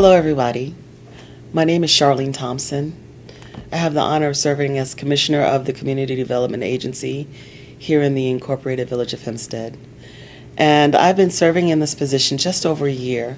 Hello, everybody. My name is Charlene Thompson. I have the honor of serving as Commissioner of the Community Development Agency here in the Incorporated Village of Hempstead. And I've been serving in this position just over a year.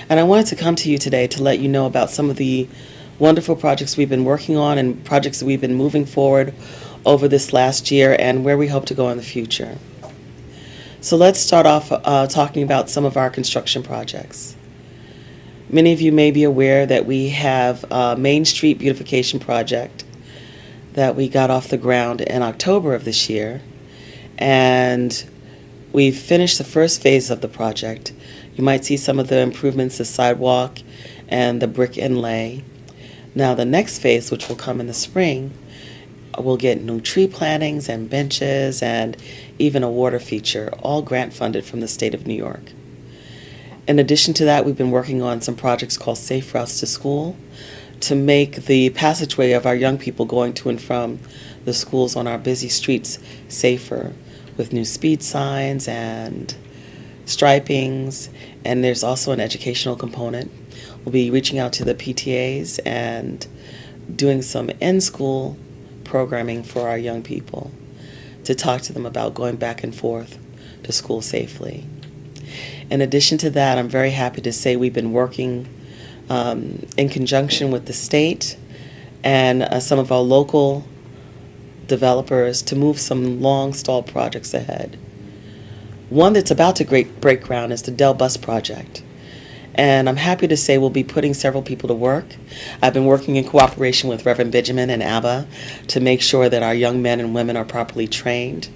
And I wanted to come to you today to let you know about some of the wonderful projects we've been working on and projects that we've been moving forward over this last year and where we hope to go in the future. So let's start off talking about some of our construction projects. Many of you may be aware that we have a Main Street beautification project that we got off the ground in October of this year. And we've finished the first phase of the project. You might see some of the improvements, the sidewalk and the brick inlay. Now the next phase, which will come in the spring, we'll get new tree plantings and benches and even a water feature, all grant funded from the state of New York. In addition to that, we've been working on some projects called Safe Routes to School to make the passageway of our young people going to and from the schools on our busy streets safer, with new speed signs and stripings. And there's also an educational component. We'll be reaching out to the PTAs and doing some in-school programming for our young people to talk to them about going back and forth to school safely. In addition to that, I'm very happy to say we've been working in conjunction with the state and some of our local developers to move some long stalled projects ahead. One that's about to break ground is the Dell Bus project. And I'm happy to say we'll be putting several people to work. I've been working in cooperation with Reverend Benjamin and ABBA to make sure that our young men and women are properly trained,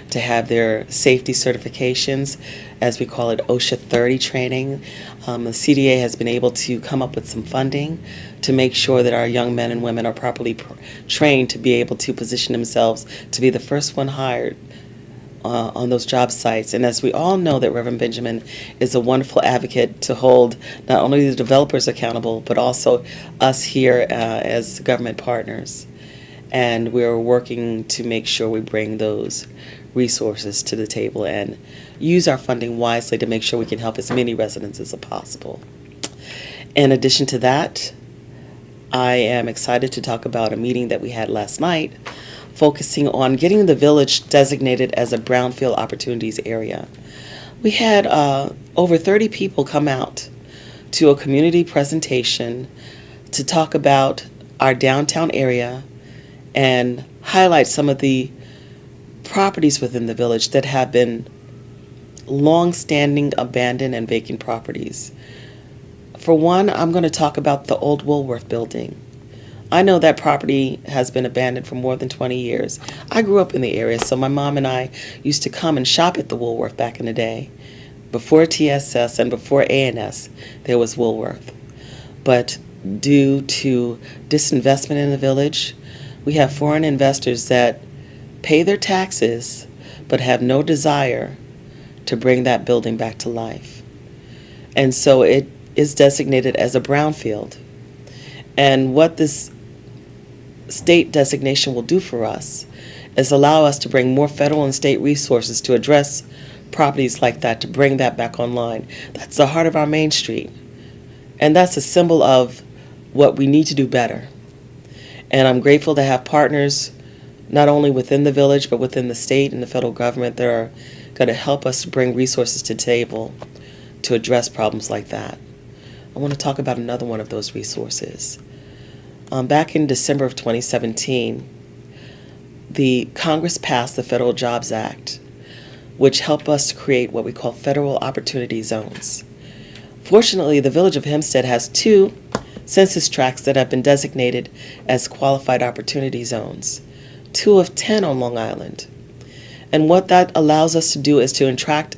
to have their safety certifications, as we call it, OSHA 30 training. The CDA has been able to come up with some funding to make sure that our young men and women are properly trained to be able to position themselves to be the first one hired on those job sites. And as we all know, that Reverend Benjamin is a wonderful advocate to hold not only the developers accountable, but also us here as government partners. And we're working to make sure we bring those resources to the table and use our funding wisely to make sure we can help as many residents as possible. In addition to that, I am excited to talk about a meeting that we had last night focusing on getting the village designated as a Brownfield Opportunities area. We had over 30 people come out to a community presentation to talk about our downtown area and highlight some of the properties within the village that have been long-standing abandoned and vacant properties. For one, I'm going to talk about the old Woolworth building. I know that property has been abandoned for more than 20 years. I grew up in the area, so my mom and I used to come and shop at the Woolworth back in the day. Before TSS and before A&S, there was Woolworth. But due to disinvestment in the village, we have foreign investors that pay their taxes but have no desire to bring that building back to life. And so it is designated as a brownfield. And what this state designation will do for us is allow us to bring more federal and state resources to address properties like that, to bring that back online. That's the heart of our Main Street. And that's a symbol of what we need to do better. And I'm grateful to have partners not only within the village, but within the state and the federal government that are going to help us bring resources to the table to address problems like that. I want to talk about another one of those resources. Back in December of 2017, the Congress passed the Federal Jobs Act, which helped us to create what we call federal opportunity zones. Fortunately, the village of Hempstead has 2 census tracts that have been designated as qualified opportunity zones, 2 of 10 on Long Island. And what that allows us to do is to attract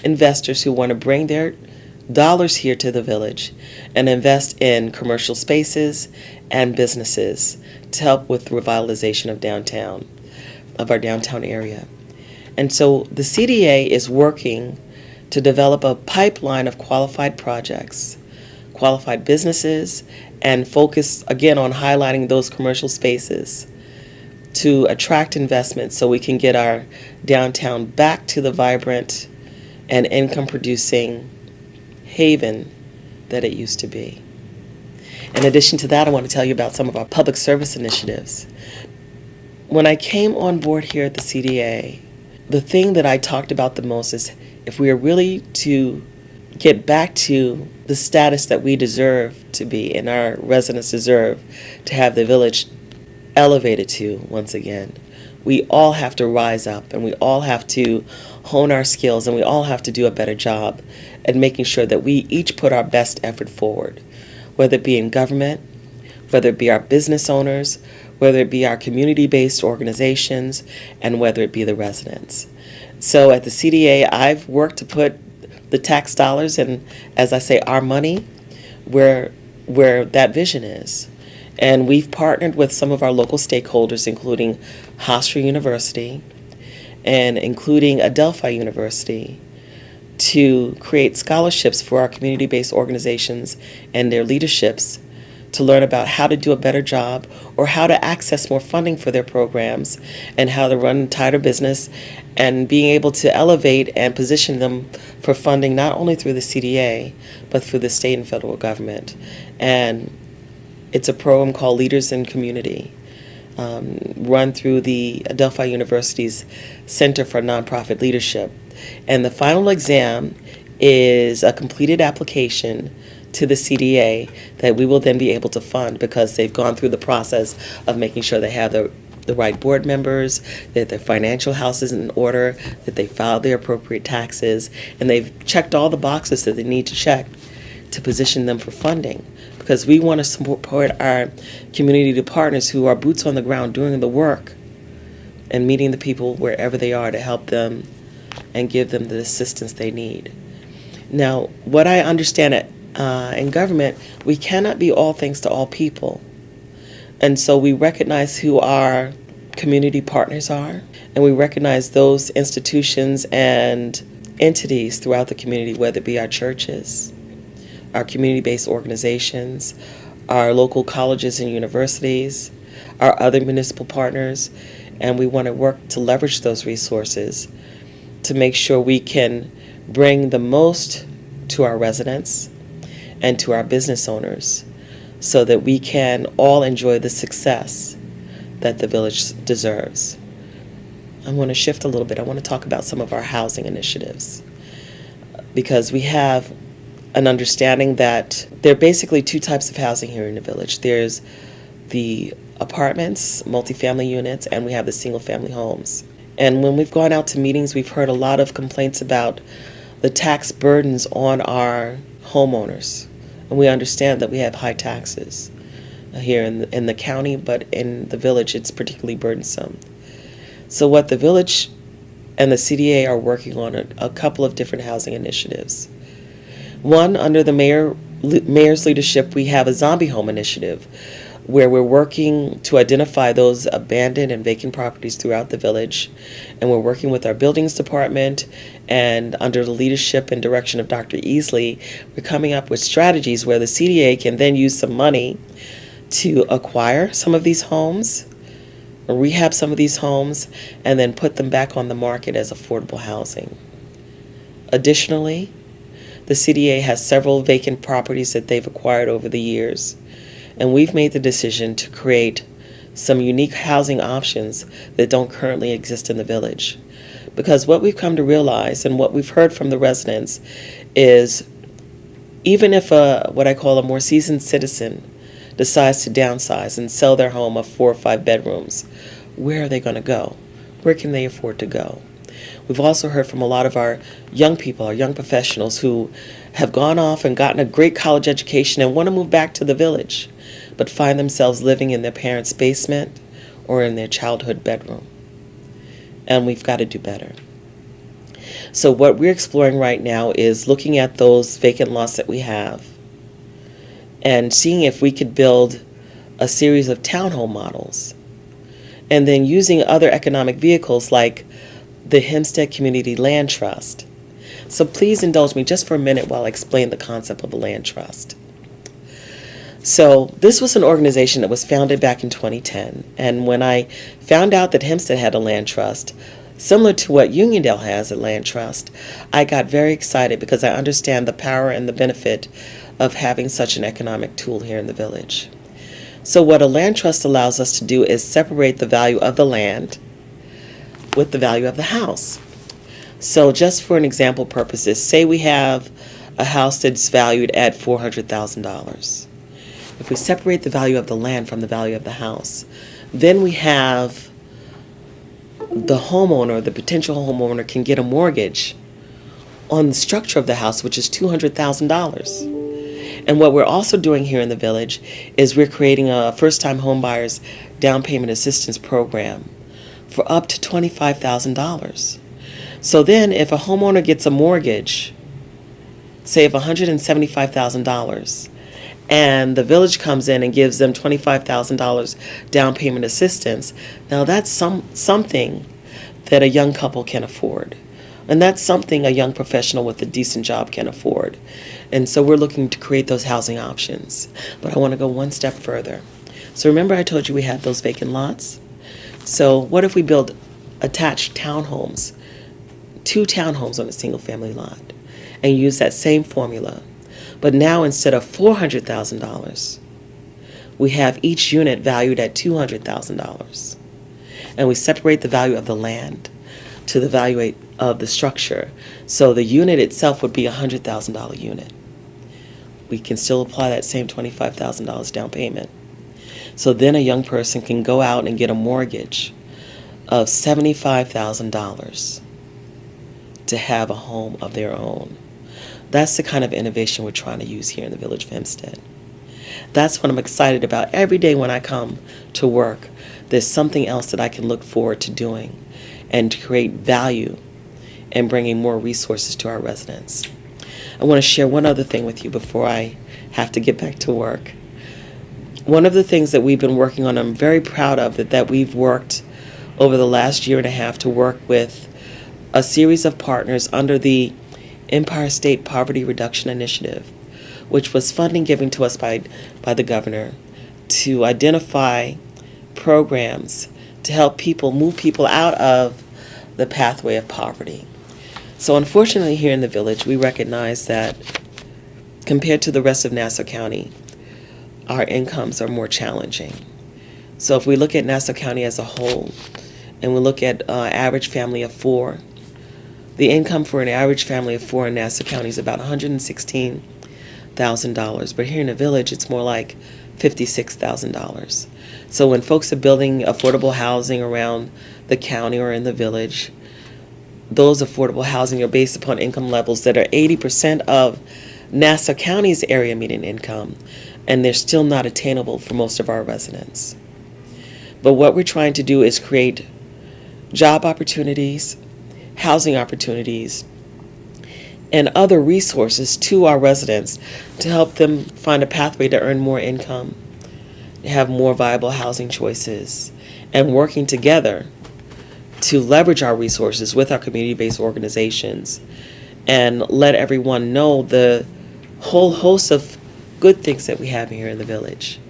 investors who want to bring their dollars here to the village and invest in commercial spaces and businesses to help with the revitalization of our downtown area. And so the CDA is working to develop a pipeline of qualified projects, qualified businesses, and focus again on highlighting those commercial spaces to attract investment so we can get our downtown back to the vibrant and income producing haven that it used to be. In addition to that, I want to tell you about some of our public service initiatives. When I came on board here at the CDA, the thing that I talked about the most is if we are really to get back to the status that we deserve to be and our residents deserve to have the village elevated to once again, we all have to rise up and we all have to hone our skills and we all have to do a better job at making sure that we each put our best effort forward, whether it be in government, whether it be our business owners, whether it be our community-based organizations, and whether it be the residents. So at the CDA, I've worked to put the tax dollars and, as I say, our money where that vision is. And we've partnered with some of our local stakeholders, including Hofstra University and including Adelphi University, to create scholarships for our community-based organizations and their leaderships to learn about how to do a better job or how to access more funding for their programs and how to run tighter business and being able to elevate and position them for funding not only through the CDA but through the state and federal government. And it's a program called Leaders in Community, run through the Adelphi University's Center for Nonprofit Leadership. And the final exam is a completed application to the CDA that we will then be able to fund because they've gone through the process of making sure they have the right board members, that their financial house is in order, that they filed their appropriate taxes, and they've checked all the boxes that they need to check to position them for funding. Because we want to support our community partners who are boots on the ground doing the work and meeting the people wherever they are to help them and give them the assistance they need. Now, what I understand in government, we cannot be all things to all people. And so we recognize who our community partners are, and we recognize those institutions and entities throughout the community, whether it be our churches, our community-based organizations, our local colleges and universities, our other municipal partners, and we want to work to leverage those resources to make sure we can bring the most to our residents and to our business owners so that we can all enjoy the success that the village deserves. I want to shift a little bit. I want to talk about some of our housing initiatives because we have an understanding that there are basically two types of housing here in the village. There's the apartments, multifamily units, and we have the single-family homes. And when we've gone out to meetings, we've heard a lot of complaints about the tax burdens on our homeowners. And we understand that we have high taxes here in the county, but in the village it's particularly burdensome. So what the village and the CDA are working on a couple of different housing initiatives. One, under the mayor's leadership, we have a zombie home initiative where we're working to identify those abandoned and vacant properties throughout the village. And we're working with our buildings department, and under the leadership and direction of Dr. Easley, we're coming up with strategies where the CDA can then use some money to acquire some of these homes, rehab some of these homes, and then put them back on the market as affordable housing. Additionally, the CDA has several vacant properties that they've acquired over the years, and we've made the decision to create some unique housing options that don't currently exist in the village. Because what we've come to realize and what we've heard from the residents is even if what I call a more seasoned citizen decides to downsize and sell their home of 4 or 5 bedrooms, where are they going to go? Where can they afford to go? We've also heard from a lot of our young people, our young professionals who have gone off and gotten a great college education and want to move back to the village, but find themselves living in their parents' basement or in their childhood bedroom. And we've got to do better. So what we're exploring right now is looking at those vacant lots that we have and seeing if we could build a series of townhome models, and then using other economic vehicles like the Hempstead Community Land Trust. So please indulge me just for a minute while I explain the concept of a land trust. So this was an organization that was founded back in 2010, and when I found out that Hempstead had a land trust, similar to what Uniondale has a land trust, I got very excited because I understand the power and the benefit of having such an economic tool here in the village. So what a land trust allows us to do is separate the value of the land with the value of the house. So just for an example purposes, say we have a house that's valued at $400,000. If we separate the value of the land from the value of the house, then we have the homeowner, the potential homeowner, can get a mortgage on the structure of the house, which is $200,000. And what we're also doing here in the village is we're creating a first-time homebuyers down payment assistance program for up to $25,000. So then if a homeowner gets a mortgage, say of $175,000, and the village comes in and gives them $25,000 down payment assistance, now that's something that a young couple can afford. And that's something a young professional with a decent job can afford. And so we're looking to create those housing options. But I want to go one step further. So remember I told you we had those vacant lots? So what if we build attached townhomes, 2 townhomes on a single family lot, and use that same formula? But now instead of $400,000, we have each unit valued at $200,000. And we separate the value of the land to the value of the structure. So the unit itself would be a $100,000 unit. We can still apply that same $25,000 down payment. So then a young person can go out and get a mortgage of $75,000 to have a home of their own. That's the kind of innovation we're trying to use here in the village of Hempstead. That's what I'm excited about. Every day when I come to work, there's something else that I can look forward to doing and to create value and bringing more resources to our residents. I want to share one other thing with you before I have to get back to work. One of the things that we've been working on, I'm very proud of, that we've worked over the last year and a half to work with a series of partners under the Empire State Poverty Reduction Initiative, which was funding given to us by the governor to identify programs to help move people out of the pathway of poverty. So unfortunately here in the village, we recognize that compared to the rest of Nassau County, our incomes are more challenging. So if we look at Nassau County as a whole, and we look at average family of 4, the income for an average family of 4 in Nassau County is about $116,000. But here in the village, it's more like $56,000. So when folks are building affordable housing around the county or in the village, those affordable housing are based upon income levels that are 80% of Nassau County's area median income, and they're still not attainable for most of our residents. But what we're trying to do is create job opportunities, housing opportunities, and other resources to our residents to help them find a pathway to earn more income, have more viable housing choices, and working together to leverage our resources with our community-based organizations and let everyone know the whole host of good things that we have here in the village.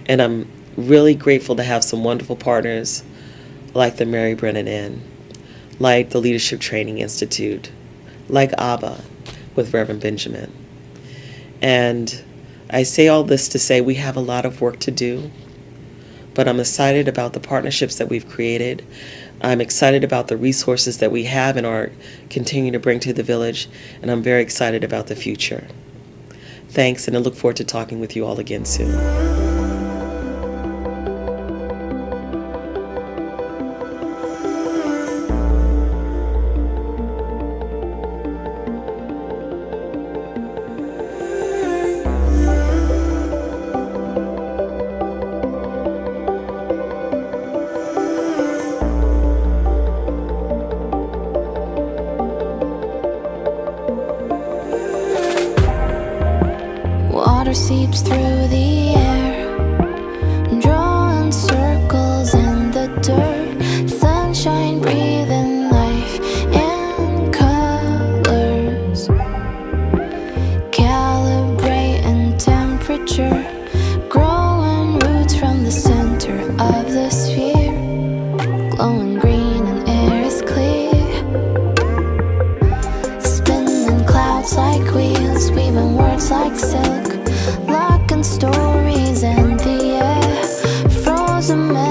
And I'm really grateful to have some wonderful partners like the Mary Brennan Inn, like the Leadership Training Institute, like ABBA with Reverend Benjamin. And I say all this to say we have a lot of work to do, but I'm excited about the partnerships that we've created. I'm excited about the resources that we have and are continuing to bring to the village, and I'm very excited about the future. Thanks, and I look forward to talking with you all again soon. Water seeps through the air, drawing circles in the dirt. Sunshine breathing life in colors, calibrating temperature, growing roots from the center of the sphere, glowing green and air is clear, spinning clouds like wheels, weaving words moves like silk, locking stories in the air, frozen memories.